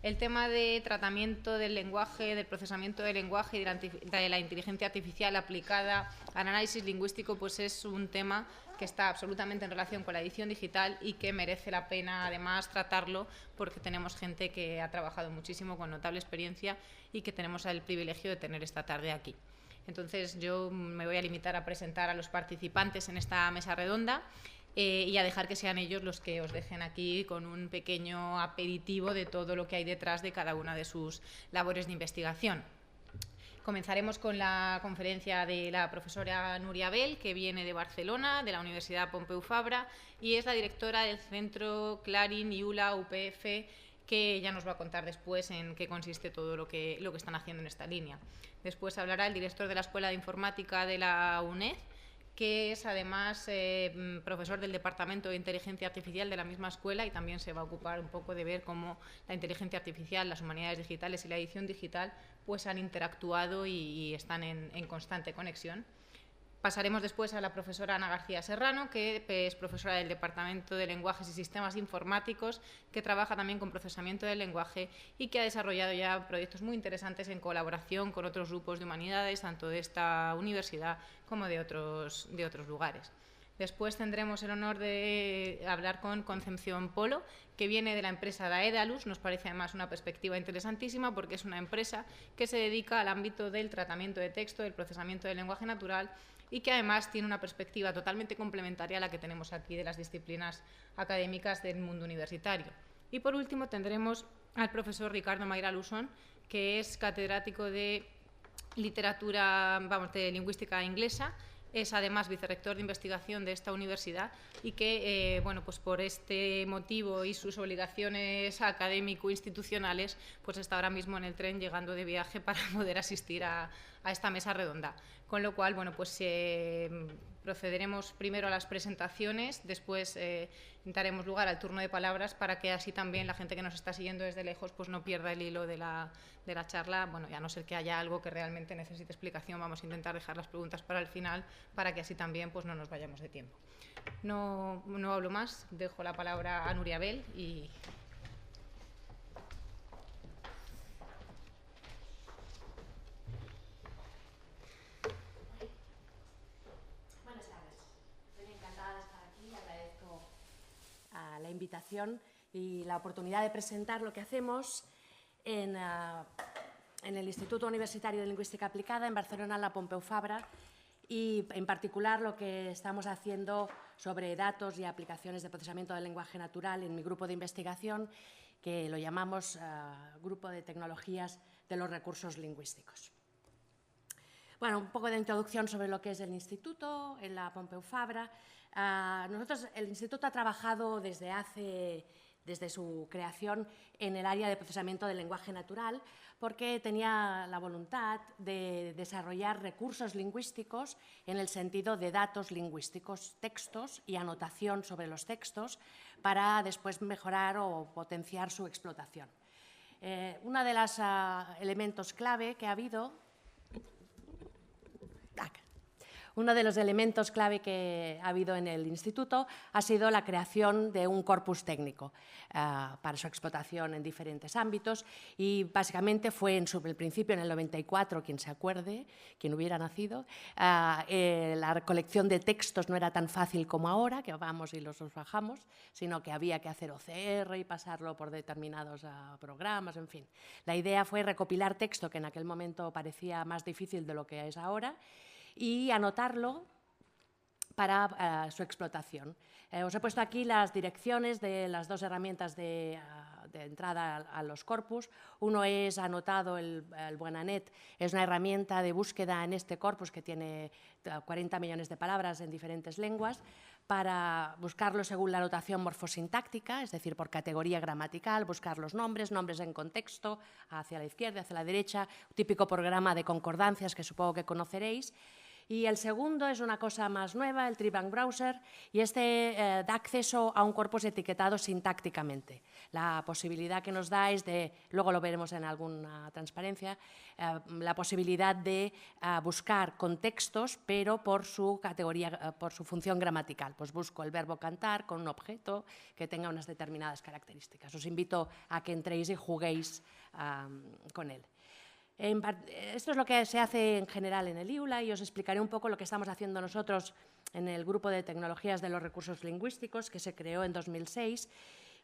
El tema de tratamiento del lenguaje, del procesamiento del lenguaje y de la inteligencia artificial aplicada al análisis lingüístico, pues es un tema que está absolutamente en relación con la edición digital y que merece la pena además tratarlo, porque tenemos gente que ha trabajado muchísimo con notable experiencia y que tenemos el privilegio de tener esta tarde aquí. Entonces yo me voy a limitar a presentar a los participantes en esta mesa redonda y a dejar que sean ellos los que os dejen aquí con un pequeño aperitivo de todo lo que hay detrás de cada una de sus labores de investigación. Comenzaremos con la conferencia de la profesora Núria Bel, que viene de Barcelona, de la Universidad Pompeu Fabra, y es la directora del Centro Clarín IULA UPF, que ya nos va a contar después en qué consiste todo lo que están haciendo en esta línea. Después hablará el director de la Escuela de Informática de la UNED, que es además profesor del Departamento de Inteligencia Artificial de la misma escuela, y también se va a ocupar un poco de ver cómo la inteligencia artificial, las humanidades digitales y la edición digital pues han interactuado y están en constante conexión. Pasaremos después a la profesora Ana García Serrano, que es profesora del Departamento de Lenguajes y Sistemas Informáticos, que trabaja también con procesamiento del lenguaje y que ha desarrollado ya proyectos muy interesantes en colaboración con otros grupos de humanidades, tanto de esta universidad como de otros lugares. Después tendremos el honor de hablar con Concepción Polo, que viene de la empresa Daedalus. Nos parece además una perspectiva interesantísima porque es una empresa que se dedica al ámbito del tratamiento de texto, del procesamiento del lenguaje natural, y que además tiene una perspectiva totalmente complementaria a la que tenemos aquí de las disciplinas académicas del mundo universitario. Y por último tendremos al profesor Ricardo Mayra Lusón, que es catedrático de literatura, de lingüística inglesa. Es además vicerrector de investigación de esta universidad y que, pues por este motivo y sus obligaciones académico-institucionales, pues está ahora mismo en el tren llegando de viaje para poder asistir a esta mesa redonda. Con lo cual, pues procederemos primero a las presentaciones, después daremos lugar al turno de palabras para que así también la gente que nos está siguiendo desde lejos pues no pierda el hilo de la charla. Bueno, y a no ser que haya algo que realmente necesite explicación, vamos a intentar dejar las preguntas para el final para que así también pues no nos vayamos de tiempo. No hablo más, dejo la palabra a Núria Bel y... La invitación y la oportunidad de presentar lo que hacemos en el Instituto Universitario de Lingüística Aplicada en Barcelona, en la Pompeu Fabra, y en particular lo que estamos haciendo sobre datos y aplicaciones de procesamiento del lenguaje natural en mi grupo de investigación, que lo llamamos Grupo de Tecnologías de los Recursos Lingüísticos. Bueno, un poco de introducción sobre lo que es el Instituto en la Pompeu Fabra. El Instituto ha trabajado desde su creación en el área de procesamiento del lenguaje natural porque tenía la voluntad de desarrollar recursos lingüísticos en el sentido de datos lingüísticos, textos y anotación sobre los textos para después mejorar o potenciar su explotación. Uno de los elementos clave que ha habido en el instituto ha sido la creación de un corpus técnico para su explotación en diferentes ámbitos y básicamente fue en el principio, en el 94, quien se acuerde, quien hubiera nacido, la recolección de textos no era tan fácil como ahora, que vamos y los bajamos, sino que había que hacer OCR y pasarlo por determinados programas, en fin. La idea fue recopilar texto que en aquel momento parecía más difícil de lo que es ahora y anotarlo para su explotación. Os he puesto aquí las direcciones de las dos herramientas de entrada a los corpus. Uno es anotado, el Buenanet, es una herramienta de búsqueda en este corpus que tiene 40 millones de palabras en diferentes lenguas para buscarlo según la notación morfosintáctica, es decir, por categoría gramatical, buscar los nombres en contexto, hacia la izquierda, hacia la derecha, un típico programa de concordancias que supongo que conoceréis. Y el segundo es una cosa más nueva, el Tree-Bank Browser, y este da acceso a un corpus etiquetado sintácticamente. La posibilidad que nos da es de, luego lo veremos en alguna transparencia, la posibilidad de buscar contextos, pero por su categoría, por su función gramatical. Pues busco el verbo cantar con un objeto que tenga unas determinadas características. Os invito a que entréis y juguéis con él. Esto es lo que se hace en general en el IULA y os explicaré un poco lo que estamos haciendo nosotros en el Grupo de Tecnologías de los Recursos Lingüísticos, que se creó en 2006,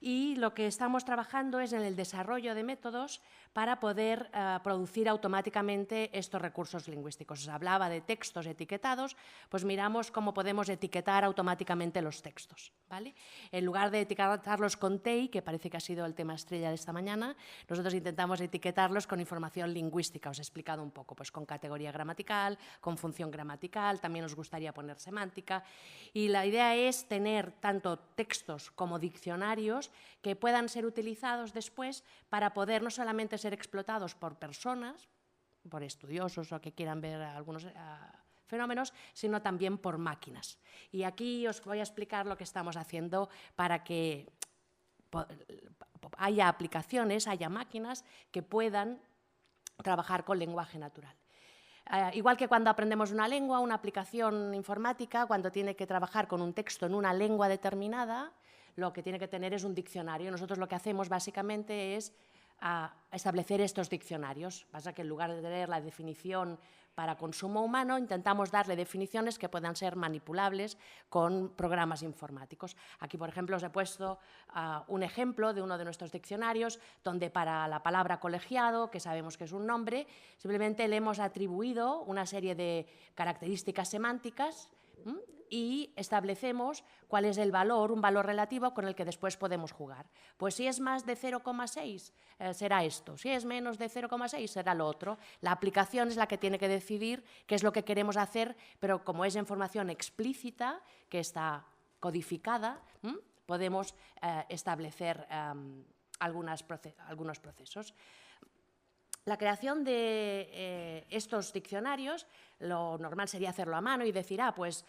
y lo que estamos trabajando es en el desarrollo de métodos para poder producir automáticamente estos recursos lingüísticos. Os hablaba de textos etiquetados, pues miramos cómo podemos etiquetar automáticamente los textos, ¿vale? En lugar de etiquetarlos con TEI, que parece que ha sido el tema estrella de esta mañana, nosotros intentamos etiquetarlos con información lingüística. Os he explicado un poco, pues con categoría gramatical, con función gramatical, también nos gustaría poner semántica. Y la idea es tener tanto textos como diccionarios que puedan ser utilizados después para poder no solamente ser explotados por personas, por estudiosos o que quieran ver algunos fenómenos, sino también por máquinas. Y aquí os voy a explicar lo que estamos haciendo para que haya aplicaciones, haya máquinas que puedan trabajar con lenguaje natural. Igual que cuando aprendemos una lengua, una aplicación informática, cuando tiene que trabajar con un texto en una lengua determinada, lo que tiene que tener es un diccionario. Nosotros lo que hacemos básicamente es establecer estos diccionarios. Pasa que en lugar de tener la definición para consumo humano, intentamos darle definiciones que puedan ser manipulables con programas informáticos. Aquí, por ejemplo, os he puesto un ejemplo de uno de nuestros diccionarios donde para la palabra colegiado, que sabemos que es un nombre, simplemente le hemos atribuido una serie de características semánticas y establecemos cuál es el valor, un valor relativo con el que después podemos jugar. Pues si es más de 0,6 será esto, si es menos de 0,6 será lo otro. La aplicación es la que tiene que decidir qué es lo que queremos hacer, pero como es información explícita, que está codificada, podemos establecer algunos procesos. La creación de estos diccionarios, lo normal sería hacerlo a mano y decir, pues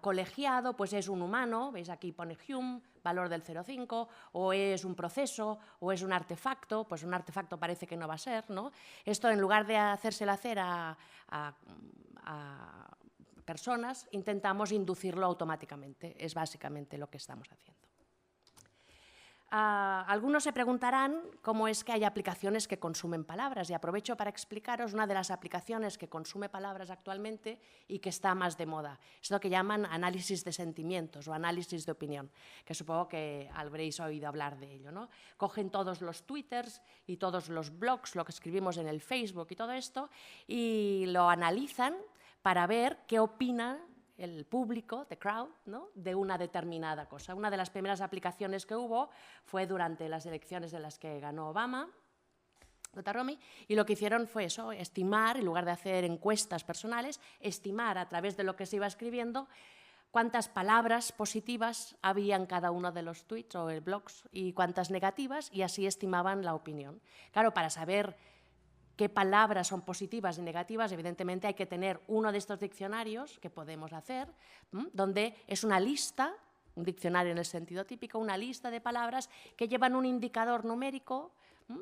colegiado pues es un humano, veis aquí pone Hume, valor del 0,5, o es un proceso, o es un artefacto, pues un artefacto parece que no va a ser, ¿no? Esto en lugar de hacérselo hacer a personas, intentamos inducirlo automáticamente, es básicamente lo que estamos haciendo. Algunos se preguntarán cómo es que hay aplicaciones que consumen palabras y aprovecho para explicaros una de las aplicaciones que consume palabras actualmente y que está más de moda. Es lo que llaman análisis de sentimientos o análisis de opinión, que supongo que habréis oído hablar de ello, ¿no? Cogen todos los twitters y todos los blogs, lo que escribimos en el Facebook y todo esto, y lo analizan para ver qué opina el público, the crowd, ¿no?, de una determinada cosa. Una de las primeras aplicaciones que hubo fue durante las elecciones de las que ganó Obama, y lo que hicieron fue eso, estimar, en lugar de hacer encuestas personales, estimar a través de lo que se iba escribiendo cuántas palabras positivas había en cada uno de los tweets o blogs y cuántas negativas, y así estimaban la opinión. Claro, para saber qué palabras son positivas y negativas, evidentemente hay que tener uno de estos diccionarios que podemos hacer, donde es una lista, un diccionario en el sentido típico, una lista de palabras que llevan un indicador numérico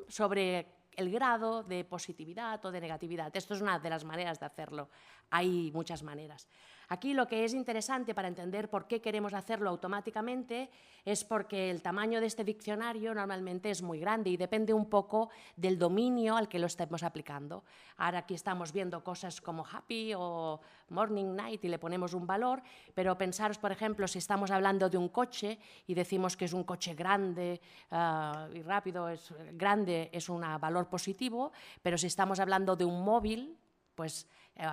sobre el grado de positividad o de negatividad. Esto es una de las maneras de hacerlo. Hay muchas maneras. Aquí lo que es interesante para entender por qué queremos hacerlo automáticamente es porque el tamaño de este diccionario normalmente es muy grande y depende un poco del dominio al que lo estemos aplicando. Ahora aquí estamos viendo cosas como happy o morning, night y le ponemos un valor, pero pensaros, por ejemplo, si estamos hablando de un coche y decimos que es un coche grande y rápido, grande es un valor positivo, pero si estamos hablando de un móvil, pues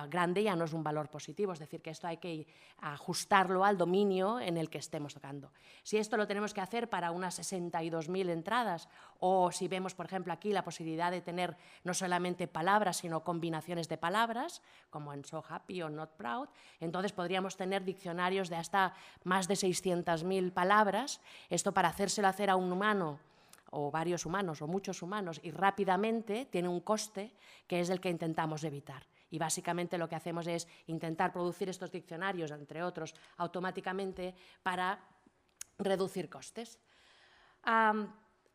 grande ya no es un valor positivo, es decir, que esto hay que ajustarlo al dominio en el que estemos tocando. Si esto lo tenemos que hacer para unas 62.000 entradas, o si vemos, por ejemplo, aquí la posibilidad de tener no solamente palabras, sino combinaciones de palabras, como en So Happy o Not Proud, entonces podríamos tener diccionarios de hasta más de 600.000 palabras. Esto para hacérselo hacer a un humano, o varios humanos, o muchos humanos, y rápidamente tiene un coste que es el que intentamos evitar. Y básicamente lo que hacemos es intentar producir estos diccionarios, entre otros, automáticamente para reducir costes.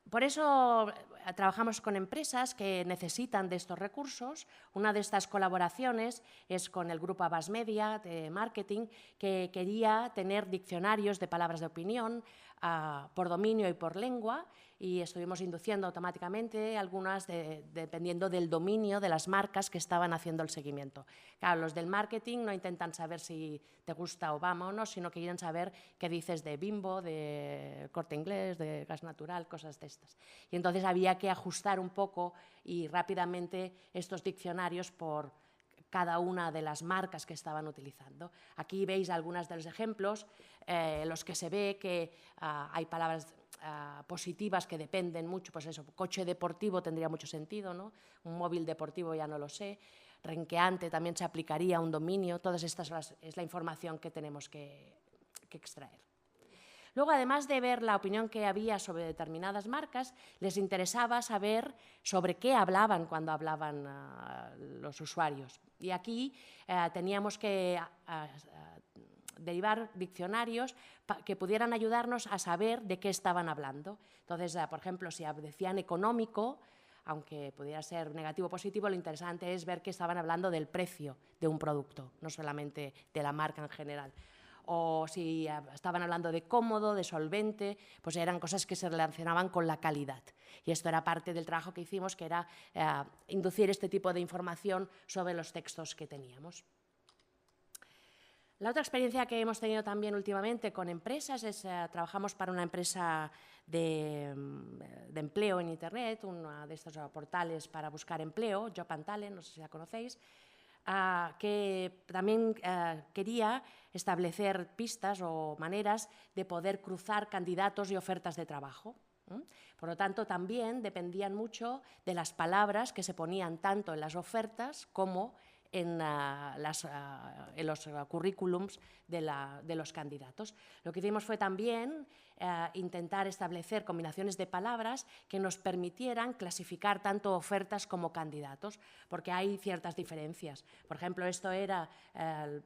Por eso trabajamos con empresas que necesitan de estos recursos. Una de estas colaboraciones es con el grupo Abas Media de marketing, que quería tener diccionarios de palabras de opinión por dominio y por lengua, y estuvimos induciendo automáticamente algunas dependiendo del dominio de las marcas que estaban haciendo el seguimiento. Claro, los del marketing no intentan saber si te gusta Obama o no, sino que quieren saber qué dices de Bimbo, de Corte Inglés, de Gas Natural, cosas de estas. Y entonces había que ajustar un poco y rápidamente estos diccionarios por cada una de las marcas que estaban utilizando. Aquí veis algunos de los ejemplos, en los que se ve que hay palabras positivas que dependen mucho, pues eso, coche deportivo tendría mucho sentido, ¿no? Un móvil deportivo ya no lo sé, renqueante también se aplicaría a un dominio, todas estas es la información que tenemos que extraer. Luego, además de ver la opinión que había sobre determinadas marcas, les interesaba saber sobre qué hablaban cuando hablaban los usuarios. Y aquí teníamos que derivar diccionarios que pudieran ayudarnos a saber de qué estaban hablando. Entonces, por ejemplo, si decían económico, aunque pudiera ser negativo o positivo, lo interesante es ver que estaban hablando del precio de un producto, no solamente de la marca en general. O si estaban hablando de cómodo, de solvente, pues eran cosas que se relacionaban con la calidad. Y esto era parte del trabajo que hicimos, que era inducir este tipo de información sobre los textos que teníamos. La otra experiencia que hemos tenido también últimamente con empresas es, trabajamos para una empresa de empleo en Internet, uno de estos portales para buscar empleo, Job and Talent, no sé si la conocéis, que también quería establecer pistas o maneras de poder cruzar candidatos y ofertas de trabajo. Por lo tanto, también dependían mucho de las palabras que se ponían tanto en las ofertas como en los currículums de los candidatos. Lo que hicimos fue también intentar establecer combinaciones de palabras que nos permitieran clasificar tanto ofertas como candidatos, porque hay ciertas diferencias. Por ejemplo, esto era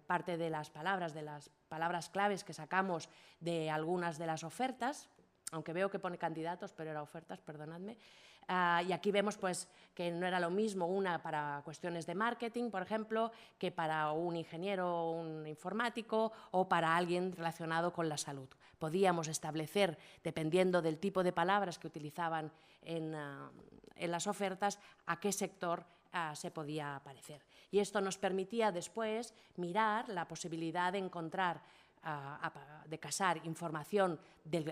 parte de las palabras claves que sacamos de algunas de las ofertas, aunque veo que pone candidatos, pero era ofertas, perdonadme. Y aquí vemos pues, que no era lo mismo una para cuestiones de marketing, por ejemplo, que para un ingeniero o un informático o para alguien relacionado con la salud. Podíamos establecer, dependiendo del tipo de palabras que utilizaban en las ofertas, a qué sector se podía parecer. Y esto nos permitía después mirar la posibilidad de encontrar de casar información,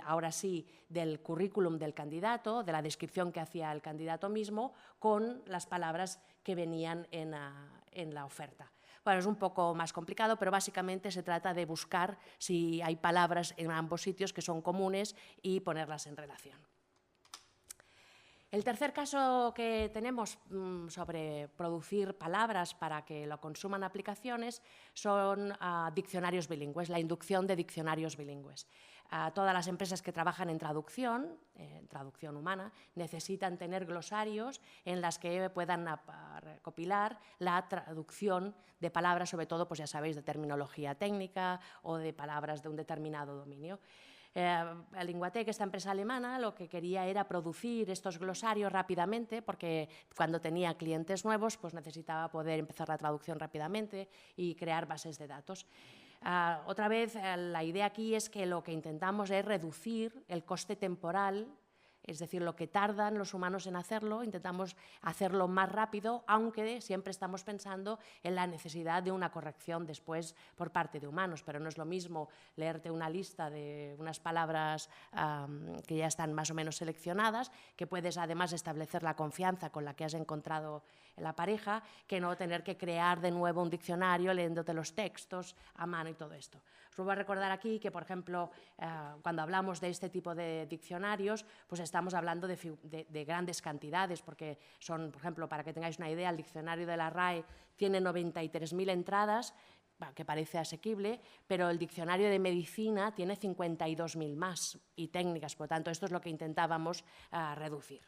ahora sí, del currículum del candidato, de la descripción que hacía el candidato mismo, con las palabras que venían en la oferta. Bueno, es un poco más complicado, pero básicamente se trata de buscar si hay palabras en ambos sitios que son comunes y ponerlas en relación. El tercer caso que tenemos sobre producir palabras para que lo consuman aplicaciones son diccionarios bilingües, la inducción de diccionarios bilingües. Todas las empresas que trabajan en traducción humana, necesitan tener glosarios en las que puedan recopilar la traducción de palabras, sobre todo, pues ya sabéis, de terminología técnica o de palabras de un determinado dominio. Linguatec, esta empresa alemana, lo que quería era producir estos glosarios rápidamente, porque cuando tenía clientes nuevos pues necesitaba poder empezar la traducción rápidamente y crear bases de datos. Otra vez, la idea aquí es que lo que intentamos es reducir el coste temporal, es decir, lo que tardan los humanos en hacerlo, intentamos hacerlo más rápido, aunque siempre estamos pensando en la necesidad de una corrección después por parte de humanos, pero no es lo mismo leerte una lista de unas palabras que ya están más o menos seleccionadas, que puedes además establecer la confianza con la que has encontrado en la pareja, que no tener que crear de nuevo un diccionario leyéndote los textos a mano y todo esto. Os voy a recordar aquí que, por ejemplo, cuando hablamos de este tipo de diccionarios, pues estamos hablando de grandes cantidades, porque son, por ejemplo, para que tengáis una idea, el diccionario de la RAE tiene 93.000 entradas, que parece asequible, pero el diccionario de medicina tiene 52.000 más y técnicas, por lo tanto, esto es lo que intentábamos reducir.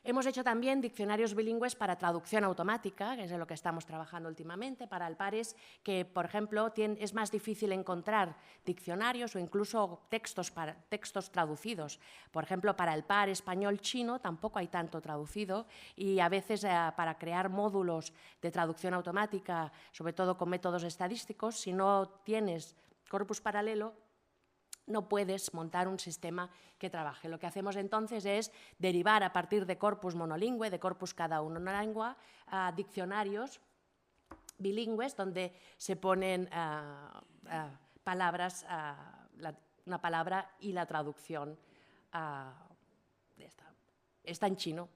Hemos hecho también diccionarios bilingües para traducción automática, que es en lo que estamos trabajando últimamente, para el PARES, que, por ejemplo, es más difícil encontrar diccionarios o incluso textos traducidos. Por ejemplo, para el PAR español-chino tampoco hay tanto traducido y a veces para crear módulos de traducción automática, sobre todo con métodos estadísticos, si no tienes corpus paralelo, no puedes montar un sistema que trabaje. Lo que hacemos entonces es derivar a partir de corpus monolingüe, de corpus cada uno una lengua, a diccionarios bilingües donde se ponen palabras, una palabra y la traducción está en chino.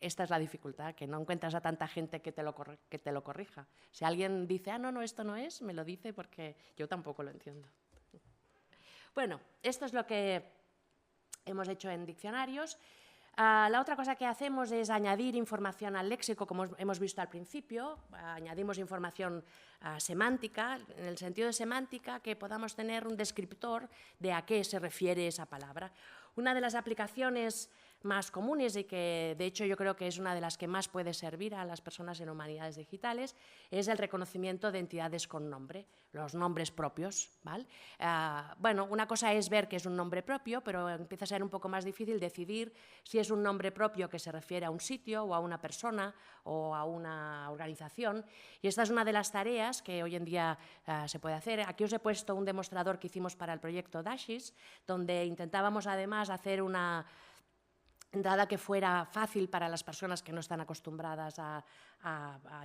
Esta es la dificultad, que no encuentras a tanta gente que te lo corrija. Si alguien dice, no, esto no es, me lo dice porque yo tampoco lo entiendo. Bueno, esto es lo que hemos hecho en diccionarios. La otra cosa que hacemos es añadir información al léxico, como hemos visto al principio. Añadimos información semántica, en el sentido de semántica, que podamos tener un descriptor de a qué se refiere esa palabra. Una de las aplicaciones más comunes y que, de hecho, yo creo que es una de las que más puede servir a las personas en humanidades digitales es el reconocimiento de entidades con nombre, los nombres propios, ¿vale? Bueno, una cosa es ver que es un nombre propio, pero empieza a ser un poco más difícil decidir si es un nombre propio que se refiere a un sitio o a una persona o a una organización. Y esta es una de las tareas que hoy en día se puede hacer. Aquí os he puesto un demostrador que hicimos para el proyecto Dashes, donde intentábamos además hacer una entrada que fuera fácil para las personas que no están acostumbradas a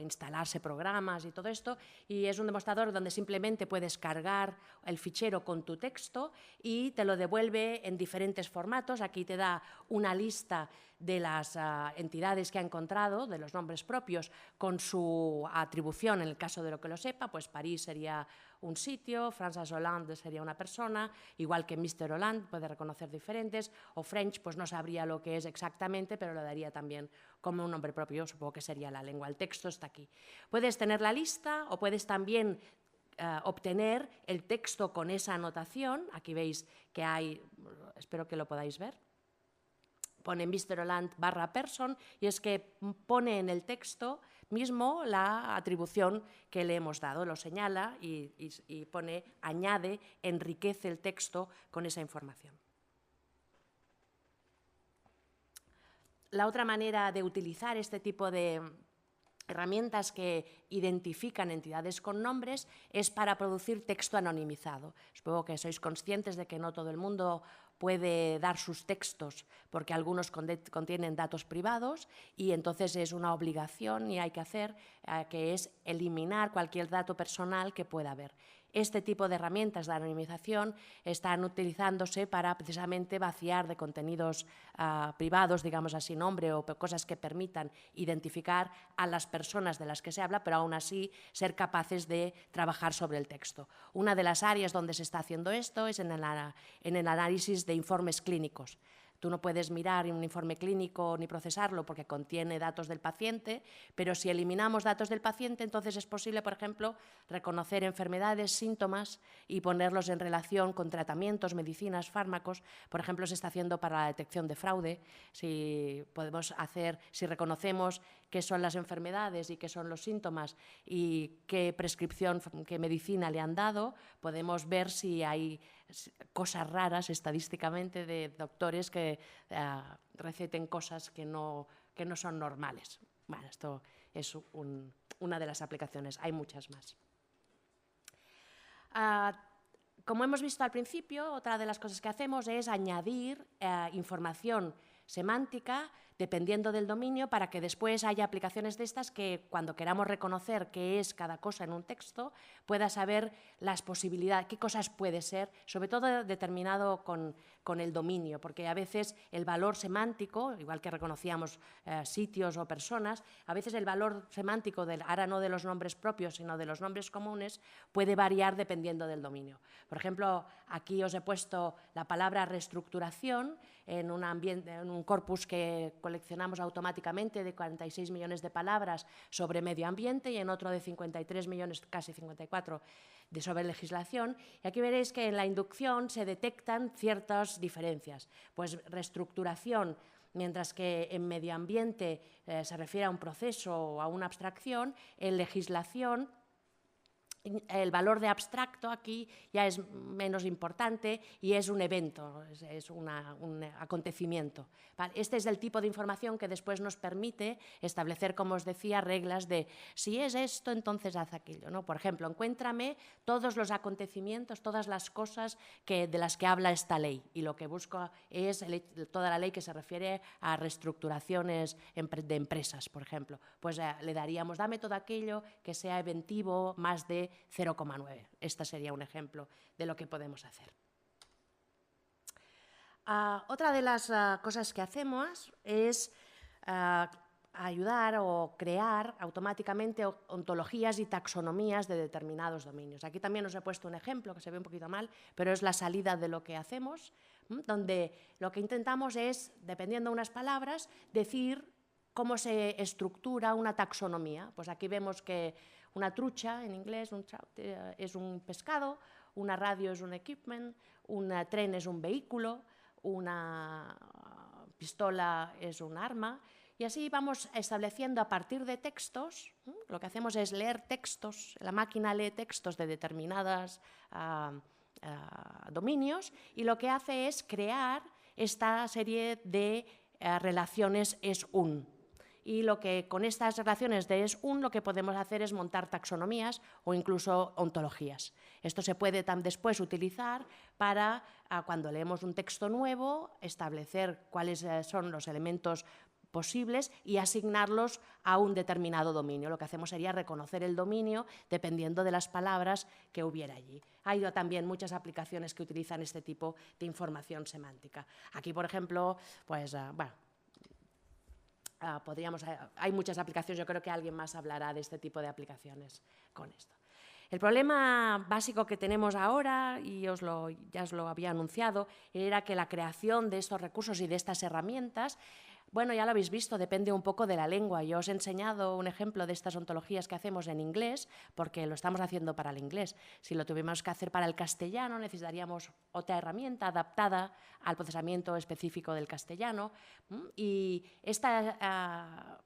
instalarse programas y todo esto, y es un demostrador donde simplemente puedes cargar el fichero con tu texto y te lo devuelve en diferentes formatos. Aquí te da una lista de las entidades que ha encontrado, de los nombres propios, con su atribución, en el caso de lo que lo sepa, pues París sería un sitio, François Hollande sería una persona, igual que Mr. Hollande puede reconocer diferentes, o French pues no sabría lo que es exactamente, pero lo daría también como un nombre propio, supongo que sería la lengua. El texto está aquí. Puedes tener la lista o puedes también obtener el texto con esa anotación. Aquí veis que hay, espero que lo podáis ver, pone Mr. Hollande /person y es que pone en el texto mismo la atribución que le hemos dado, lo señala y pone, añade, enriquece el texto con esa información. La otra manera de utilizar este tipo de herramientas que identifican entidades con nombres es para producir texto anonimizado. Supongo que sois conscientes de que no todo el mundo puede dar sus textos porque algunos contienen datos privados y entonces es una obligación y hay que hacer que es eliminar cualquier dato personal que pueda haber. Este tipo de herramientas de anonimización están utilizándose para precisamente vaciar de contenidos privados, digamos así, nombre o cosas que permitan identificar a las personas de las que se habla, pero aún así ser capaces de trabajar sobre el texto. Una de las áreas donde se está haciendo esto es en el análisis de informes clínicos. Tú no puedes mirar un informe clínico ni procesarlo porque contiene datos del paciente, pero si eliminamos datos del paciente, entonces es posible, por ejemplo, reconocer enfermedades, síntomas y ponerlos en relación con tratamientos, medicinas, fármacos. Por ejemplo, se está haciendo para la detección de fraude. Si reconocemos qué son las enfermedades y qué son los síntomas y qué prescripción, qué medicina le han dado, podemos ver si hay cosas raras estadísticamente de doctores que receten cosas que no son normales. Bueno, esto es una de las aplicaciones, hay muchas más. Como hemos visto al principio, otra de las cosas que hacemos es añadir información semántica dependiendo del dominio para que después haya aplicaciones de estas que cuando queramos reconocer qué es cada cosa en un texto pueda saber las posibilidades, qué cosas puede ser, sobre todo determinado con el dominio, porque a veces el valor semántico, igual que reconocíamos sitios o personas, a veces el valor semántico, ahora no de los nombres propios, sino de los nombres comunes, puede variar dependiendo del dominio. Por ejemplo, aquí os he puesto la palabra reestructuración en un corpus que coleccionamos automáticamente de 46 millones de palabras sobre medio ambiente y en otro de 53 millones, casi 54, sobre legislación. Y aquí veréis que en la inducción se detectan ciertas diferencias. Pues reestructuración mientras que en medio ambiente se refiere a un proceso o a una abstracción, en legislación el valor de abstracto aquí ya es menos importante y es un evento, es un acontecimiento. Este es el tipo de información que después nos permite establecer, como os decía, reglas de si es esto, entonces haz aquello, ¿no? Por ejemplo, encuéntrame todos los acontecimientos, todas las cosas de las que habla esta ley, y lo que busco es toda la ley que se refiere a reestructuraciones de empresas, por ejemplo. Pues le daríamos, dame todo aquello que sea eventivo, más de 0,9. Este sería un ejemplo de lo que podemos hacer. Otra de las cosas que hacemos es ayudar o crear automáticamente ontologías y taxonomías de determinados dominios. Aquí también os he puesto un ejemplo que se ve un poquito mal, pero es la salida de lo que hacemos, donde lo que intentamos es, dependiendo de unas palabras, decir cómo se estructura una taxonomía. Pues aquí vemos que una trucha, en inglés, un trout, es un pescado, una radio es un equipment, un tren es un vehículo, una pistola es un arma, y así vamos estableciendo a partir de textos. Lo que hacemos es leer textos, la máquina lee textos de determinados dominios, y lo que hace es crear esta serie de relaciones es-un. Y con estas relaciones de es-un lo que podemos hacer es montar taxonomías o incluso ontologías. Esto se puede después utilizar para, cuando leemos un texto nuevo, establecer cuáles son los elementos posibles y asignarlos a un determinado dominio. Lo que hacemos sería reconocer el dominio dependiendo de las palabras que hubiera allí. Hay también muchas aplicaciones que utilizan este tipo de información semántica. Aquí, por ejemplo, pues, hay muchas aplicaciones, yo creo que alguien más hablará de este tipo de aplicaciones con esto. El problema básico que tenemos ahora, y ya os lo había anunciado, era que la creación de estos recursos y de estas herramientas, bueno, ya lo habéis visto, depende un poco de la lengua. Yo os he enseñado un ejemplo de estas ontologías que hacemos en inglés, porque lo estamos haciendo para el inglés. Si lo tuviéramos que hacer para el castellano, necesitaríamos otra herramienta adaptada al procesamiento específico del castellano. Y esta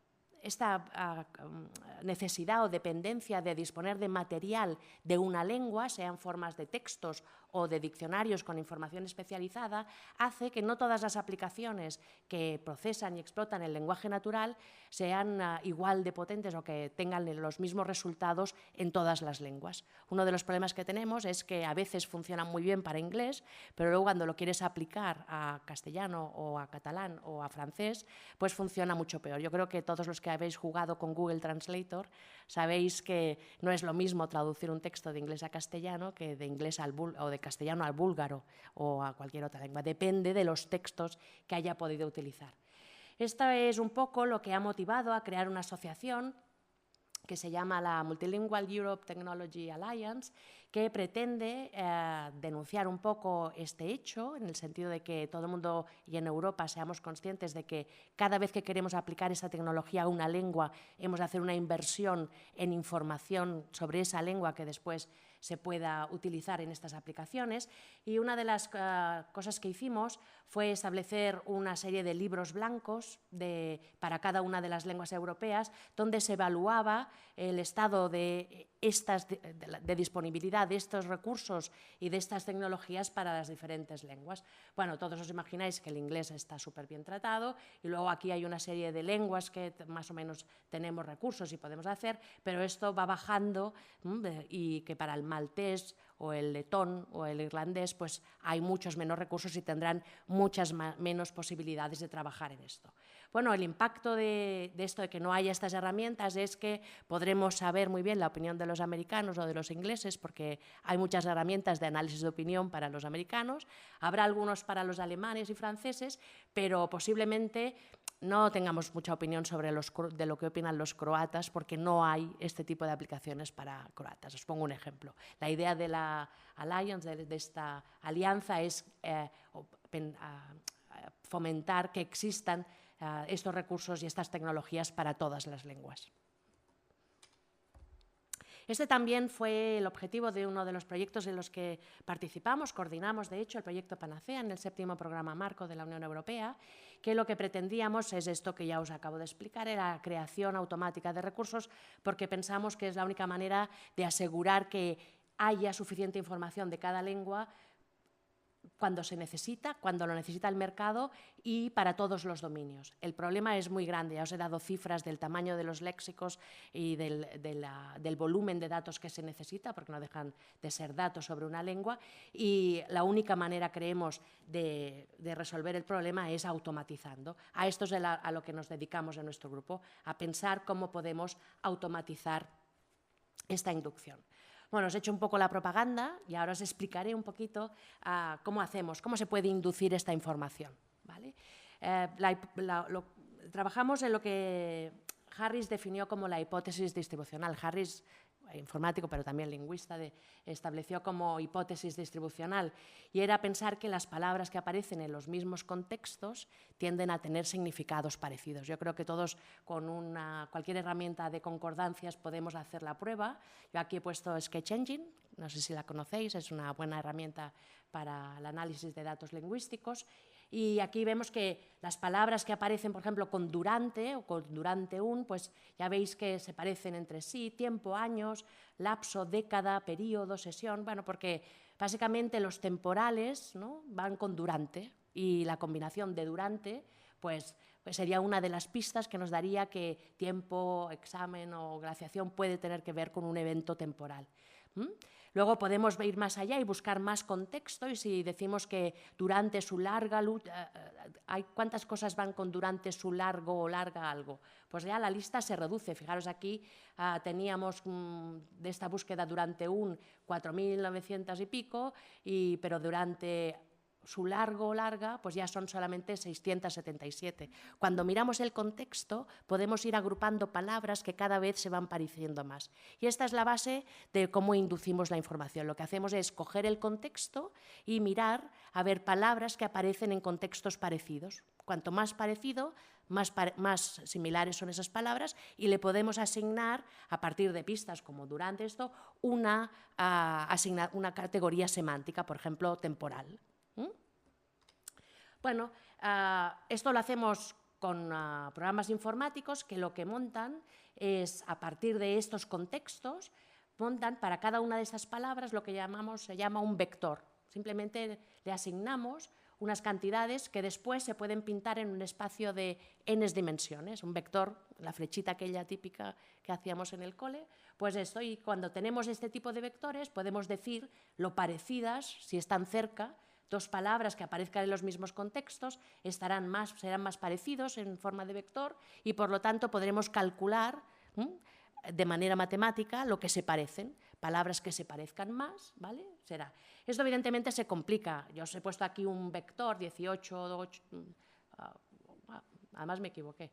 necesidad o dependencia de disponer de material de una lengua, sean formas de textos o de diccionarios con información especializada, hace que no todas las aplicaciones que procesan y explotan el lenguaje natural sean igual de potentes o que tengan los mismos resultados en todas las lenguas. Uno de los problemas que tenemos es que a veces funcionan muy bien para inglés, pero luego cuando lo quieres aplicar a castellano o a catalán o a francés, pues funciona mucho peor. Yo creo que todos los que habéis jugado con Google Translator sabéis que no es lo mismo traducir un texto de inglés a castellano que de inglés o de castellano al búlgaro o a cualquier otra lengua. Depende de los textos que haya podido utilizar. Esto es un poco lo que ha motivado a crear una asociación que se llama la Multilingual Europe Technology Alliance, que pretende denunciar un poco este hecho, en el sentido de que todo el mundo y en Europa seamos conscientes de que cada vez que queremos aplicar esa tecnología a una lengua, hemos de hacer una inversión en información sobre esa lengua que después se pueda utilizar en estas aplicaciones. Y una de las cosas que hicimos fue establecer una serie de libros blancos para cada una de las lenguas europeas, donde se evaluaba el estado de disponibilidad de estos recursos y de estas tecnologías para las diferentes lenguas. Bueno, todos os imagináis que el inglés está súper bien tratado, y luego aquí hay una serie de lenguas que más o menos tenemos recursos y podemos hacer, pero esto va bajando, y que para el maltés o el letón o el irlandés pues hay muchos menos recursos y tendrán muchas menos posibilidades de trabajar en esto. Bueno, el impacto de esto, de que no haya estas herramientas, es que podremos saber muy bien la opinión de los americanos o de los ingleses, porque hay muchas herramientas de análisis de opinión para los americanos, habrá algunos para los alemanes y franceses, pero posiblemente no tengamos mucha opinión de lo que opinan los croatas, porque no hay este tipo de aplicaciones para croatas. Os pongo un ejemplo. La idea de la Alliance, de esta alianza, es fomentar que existan estos recursos y estas tecnologías para todas las lenguas. Este también fue el objetivo de uno de los proyectos en los que participamos, coordinamos, de hecho, el proyecto Panacea en el 7º programa marco de la Unión Europea, que lo que pretendíamos es esto que ya os acabo de explicar, era la creación automática de recursos, porque pensamos que es la única manera de asegurar que haya suficiente información de cada lengua cuando se necesita, cuando lo necesita el mercado y para todos los dominios. El problema es muy grande, ya os he dado cifras del tamaño de los léxicos y del volumen de datos que se necesita, porque no dejan de ser datos sobre una lengua, y la única manera, creemos, de resolver el problema es automatizando. A esto es a lo que nos dedicamos en nuestro grupo, a pensar cómo podemos automatizar esta inducción. Bueno, os he hecho un poco la propaganda y ahora os explicaré un poquito cómo hacemos, cómo se puede inducir esta información, ¿vale? Trabajamos en lo que Harris definió como la hipótesis distribucional. Harris, informático pero también lingüista, estableció como hipótesis distribucional, y era pensar que las palabras que aparecen en los mismos contextos tienden a tener significados parecidos. Yo creo que todos con cualquier herramienta de concordancias podemos hacer la prueba. Yo aquí he puesto Sketch Engine, no sé si la conocéis, es una buena herramienta para el análisis de datos lingüísticos. Y aquí vemos que las palabras que aparecen, por ejemplo, con durante o con durante un, pues ya veis que se parecen entre sí, tiempo, años, lapso, década, periodo, sesión, bueno, porque básicamente los temporales, ¿no?, van con durante, y la combinación de durante pues sería una de las pistas que nos daría que tiempo, examen o glaciación puede tener que ver con un evento temporal. Luego podemos ir más allá y buscar más contexto, y si decimos que durante su larga ¿cuántas cosas van con durante su largo o larga algo? Pues ya la lista se reduce. Fijaros aquí, teníamos de esta búsqueda durante 4.900 y pico, pero durante su largo o larga, pues ya son solamente 677. Cuando miramos el contexto, podemos ir agrupando palabras que cada vez se van pareciendo más. Y esta es la base de cómo inducimos la información. Lo que hacemos es coger el contexto y mirar a ver palabras que aparecen en contextos parecidos. Cuanto más parecido, más similares son esas palabras, y le podemos asignar, a partir de pistas como durante esto, una categoría semántica, por ejemplo, temporal. Bueno, esto lo hacemos con programas informáticos que lo que montan es, a partir de estos contextos, montan para cada una de estas palabras lo que se llama un vector. Simplemente le asignamos unas cantidades que después se pueden pintar en un espacio de n dimensiones. Un vector, la flechita aquella típica que hacíamos en el cole, pues esto, y cuando tenemos este tipo de vectores podemos decir lo parecidas, si están cerca, dos palabras que aparezcan en los mismos contextos serán más parecidos en forma de vector, y por lo tanto podremos calcular de manera matemática lo que se parecen. Palabras que se parezcan más, ¿vale? Será. Esto evidentemente se complica. Yo os he puesto aquí un vector 18, además me equivoqué.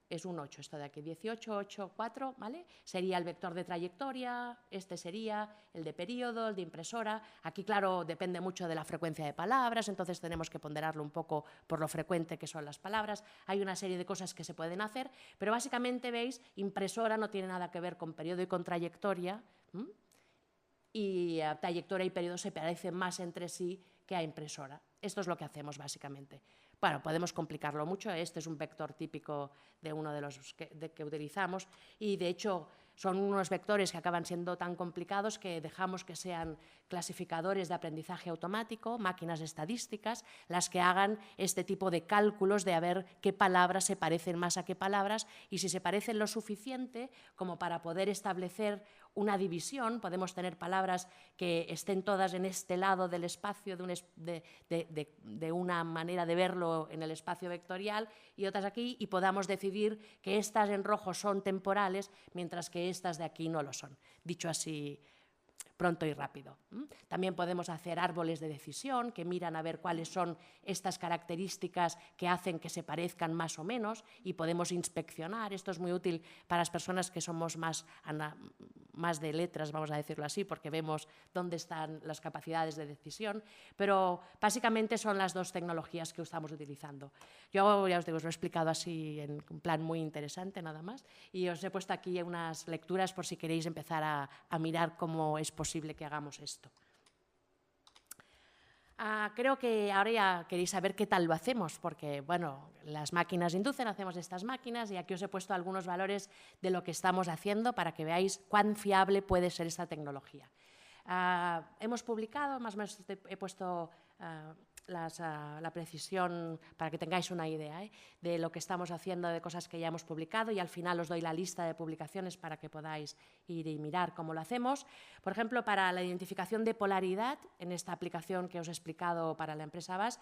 Es un 8 esto de aquí, 18, 8, 4, ¿vale? Sería el vector de trayectoria, este sería el de periodo, el de impresora. Aquí, claro, depende mucho de la frecuencia de palabras, entonces tenemos que ponderarlo un poco por lo frecuente que son las palabras. Hay una serie de cosas que se pueden hacer, pero básicamente, veis, impresora no tiene nada que ver con periodo y con trayectoria, y trayectoria y periodo se parecen más entre sí que a impresora. Esto es lo que hacemos básicamente. Bueno, podemos complicarlo mucho. Este es un vector típico de uno de los que utilizamos, y de hecho son unos vectores que acaban siendo tan complicados que dejamos que sean clasificadores de aprendizaje automático, máquinas estadísticas, las que hagan este tipo de cálculos de a ver qué palabras se parecen más a qué palabras, y si se parecen lo suficiente como para poder establecer una división. Podemos tener palabras que estén todas en este lado del espacio de una manera de verlo en el espacio vectorial, y otras aquí, y podamos decidir que estas en rojo son temporales, mientras que estas de aquí no lo son. Dicho así pronto y rápido. También podemos hacer árboles de decisión que miran a ver cuáles son estas características que hacen que se parezcan más o menos, y podemos inspeccionar. Esto es muy útil para las personas que somos más de letras, vamos a decirlo así, porque vemos dónde están las capacidades de decisión, pero básicamente son las dos tecnologías que estamos utilizando. Yo ya os digo, os lo he explicado así en un plan muy interesante nada más, y os he puesto aquí unas lecturas por si queréis empezar a mirar cómo es posible que hagamos esto. Creo que ahora ya queréis saber qué tal lo hacemos, porque, bueno, las máquinas inducen, hacemos estas máquinas y aquí os he puesto algunos valores de lo que estamos haciendo para que veáis cuán fiable puede ser esta tecnología. Hemos publicado, más o menos he puesto la precisión para que tengáis una idea de lo que estamos haciendo, de cosas que ya hemos publicado, y al final os doy la lista de publicaciones para que podáis ir y mirar cómo lo hacemos. Por ejemplo, para la identificación de polaridad, en esta aplicación que os he explicado para la empresa VAS,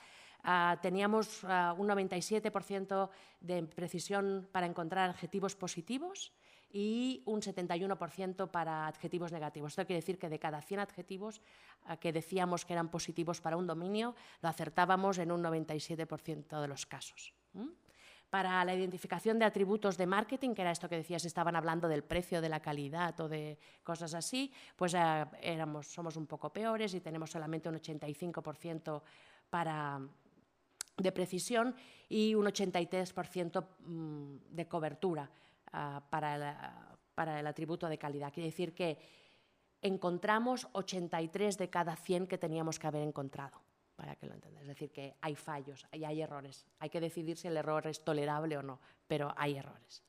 teníamos un 97% de precisión para encontrar adjetivos positivos y un 71% para adjetivos negativos. Esto quiere decir que de cada 100 adjetivos que decíamos que eran positivos para un dominio, lo acertábamos en un 97% de los casos. Para la identificación de atributos de marketing, que era esto que decías, estaban hablando del precio, de la calidad o de cosas así, pues somos un poco peores y tenemos solamente un 85% de precisión y un 83% de cobertura para el atributo de calidad. Quiere decir que encontramos 83 de cada 100 que teníamos que haber encontrado, para que lo entendáis. Es decir, que hay fallos y hay errores. Hay que decidir si el error es tolerable o no, pero hay errores.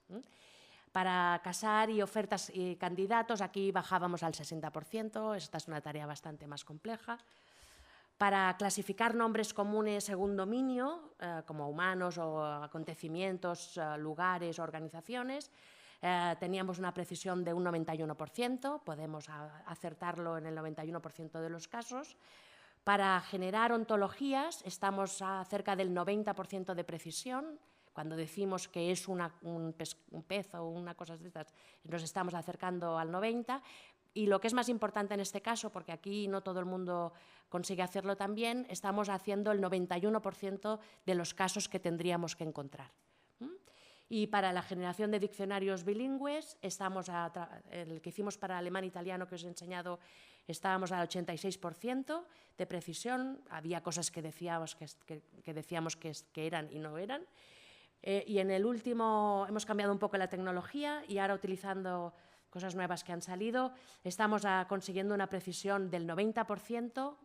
Para casar y ofertas y candidatos, aquí bajábamos al 60%. Esta es una tarea bastante más compleja. Para clasificar nombres comunes según dominio, como humanos o acontecimientos, lugares, organizaciones, teníamos una precisión de un 91%, podemos acertarlo en el 91% de los casos. Para generar ontologías estamos a cerca del 90% de precisión. Cuando decimos que es un pez o una cosa de estas, nos estamos acercando al 90%. Y lo que es más importante en este caso, porque aquí no todo el mundo consigue hacerlo también, estamos haciendo el 91% de los casos que tendríamos que encontrar. Y para la generación de diccionarios bilingües, el que hicimos para alemán e italiano que os he enseñado, estábamos al 86% de precisión. Había cosas que decíamos que eran y no eran. Y en el último hemos cambiado un poco la tecnología y ahora utilizando cosas nuevas que han salido, estamos consiguiendo una precisión del 90%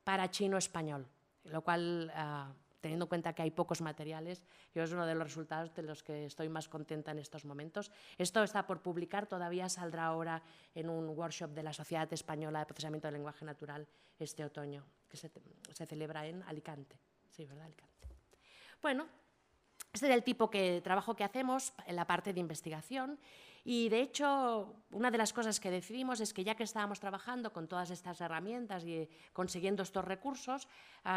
para chino-español, lo cual, teniendo en cuenta que hay pocos materiales, yo es uno de los resultados de los que estoy más contenta en estos momentos. Esto está por publicar, todavía saldrá ahora en un workshop de la Sociedad Española de Procesamiento del Lenguaje Natural este otoño, que se celebra en Alicante. Sí, ¿verdad? Alicante. Bueno, este es el tipo de trabajo que hacemos en la parte de investigación. Y, de hecho, una de las cosas que decidimos es que ya que estábamos trabajando con todas estas herramientas y consiguiendo estos recursos,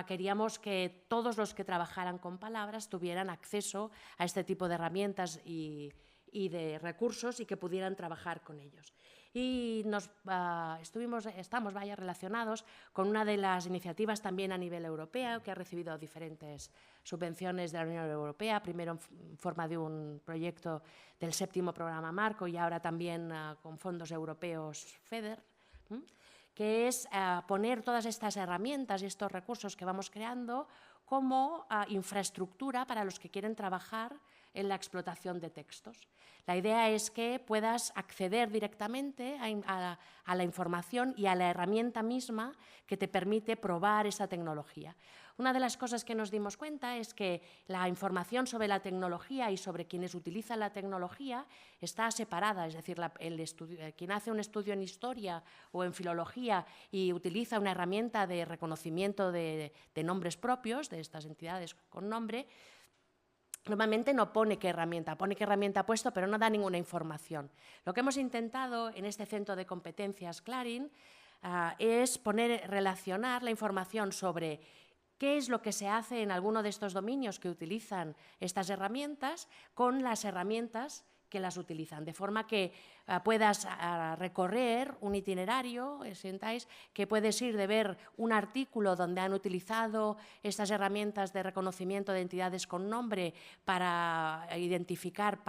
queríamos que todos los que trabajaran con palabras tuvieran acceso a este tipo de herramientas y de recursos y que pudieran trabajar con ellos. Y estamos relacionados con una de las iniciativas también a nivel europeo que ha recibido diferentes subvenciones de la Unión Europea, primero en forma de un proyecto del 7º programa marco y ahora también con fondos europeos FEDER, que es poner todas estas herramientas y estos recursos que vamos creando como infraestructura para los que quieren trabajar en la explotación de textos. La idea es que puedas acceder directamente a la información y a la herramienta misma que te permite probar esa tecnología. Una de las cosas que nos dimos cuenta es que la información sobre la tecnología y sobre quienes utilizan la tecnología está separada, es decir, quien hace un estudio en historia o en filología y utiliza una herramienta de reconocimiento de nombres propios, de estas entidades con nombre, normalmente no pone qué herramienta ha puesto, pero no da ninguna información. Lo que hemos intentado en este centro de competencias Clarín es relacionar la información sobre qué es lo que se hace en alguno de estos dominios que utilizan estas herramientas con las herramientas que las utilizan, de forma que puedas recorrer un itinerario, que puedes ir de ver un artículo donde han utilizado estas herramientas de reconocimiento de entidades con nombre para identificar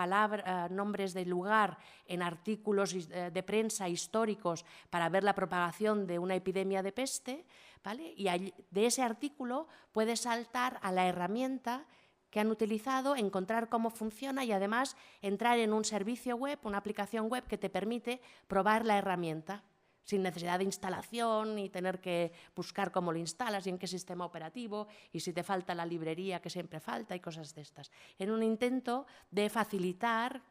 nombres de lugar en artículos de prensa históricos para ver la propagación de una epidemia de peste, ¿vale? Y de ese artículo puedes saltar a la herramienta que han utilizado, encontrar cómo funciona y además entrar en un servicio web, una aplicación web que te permite probar la herramienta. sin necesidad de instalación y tener que buscar cómo lo instalas y en qué sistema operativo y si te falta la librería, que siempre falta, y cosas de estas. En un intento de facilitar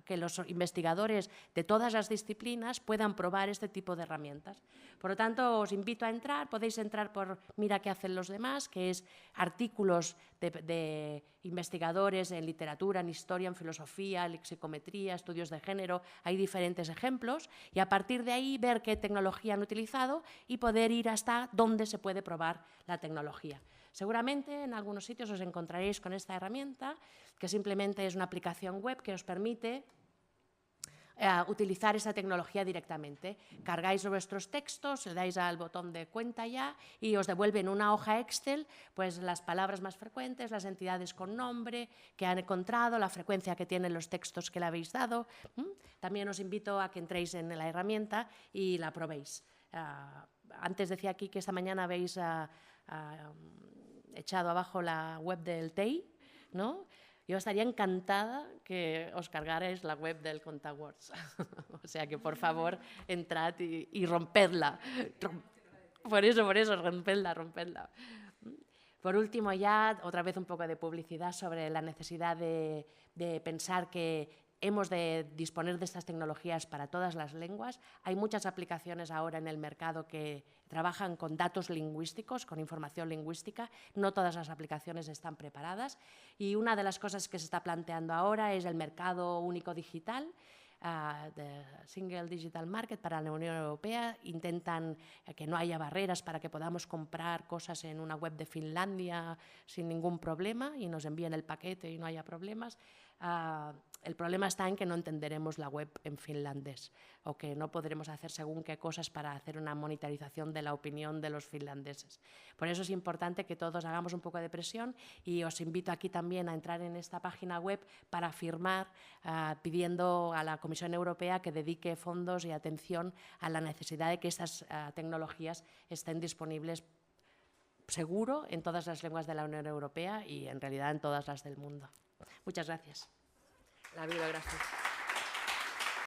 que los investigadores de todas las disciplinas puedan probar este tipo de herramientas. Por lo tanto, os invito a entrar, podéis entrar por Mira qué hacen los demás, que es artículos de investigadores en literatura, en historia, en filosofía, lexicometría, estudios de género, hay diferentes ejemplos, y a partir de ahí ver qué tecnología han utilizado y poder ir hasta dónde se puede probar la tecnología. Seguramente en algunos sitios os encontraréis con esta herramienta, que simplemente es una aplicación web que os permite utilizar esa tecnología directamente. Cargáis vuestros textos, le dais al botón de cuenta ya y os devuelven una hoja Excel, pues las palabras más frecuentes, las entidades con nombre que han encontrado, la frecuencia que tienen los textos que le habéis dado. También os invito a que entréis en la herramienta y la probéis. Antes decía aquí que esta mañana habéis echado abajo la web del TEI, ¿no? Yo estaría encantada que os cargarais la web del ContaWords. O sea que, por favor, entrad y rompedla. Por eso, rompedla. Por último, ya, otra vez un poco de publicidad sobre la necesidad de pensar que hemos de disponer de estas tecnologías para todas las lenguas. Hay muchas aplicaciones ahora en el mercado que trabajan con datos lingüísticos, con información lingüística. No todas las aplicaciones están preparadas. Y una de las cosas que se está planteando ahora es el mercado único digital, de Single Digital Market para la Unión Europea. Intentan que no haya barreras para que podamos comprar cosas en una web de Finlandia sin ningún problema y nos envíen el paquete y no haya problemas. El problema está en que no entenderemos la web en finlandés o que no podremos hacer según qué cosas para hacer una monitorización de la opinión de los finlandeses. Por eso es importante que todos hagamos un poco de presión y os invito aquí también a entrar en esta página web para firmar pidiendo a la Comisión Europea que dedique fondos y atención a la necesidad de que estas tecnologías estén disponibles seguro en todas las lenguas de la Unión Europea y en realidad en todas las del mundo. Muchas gracias. La bibliografía.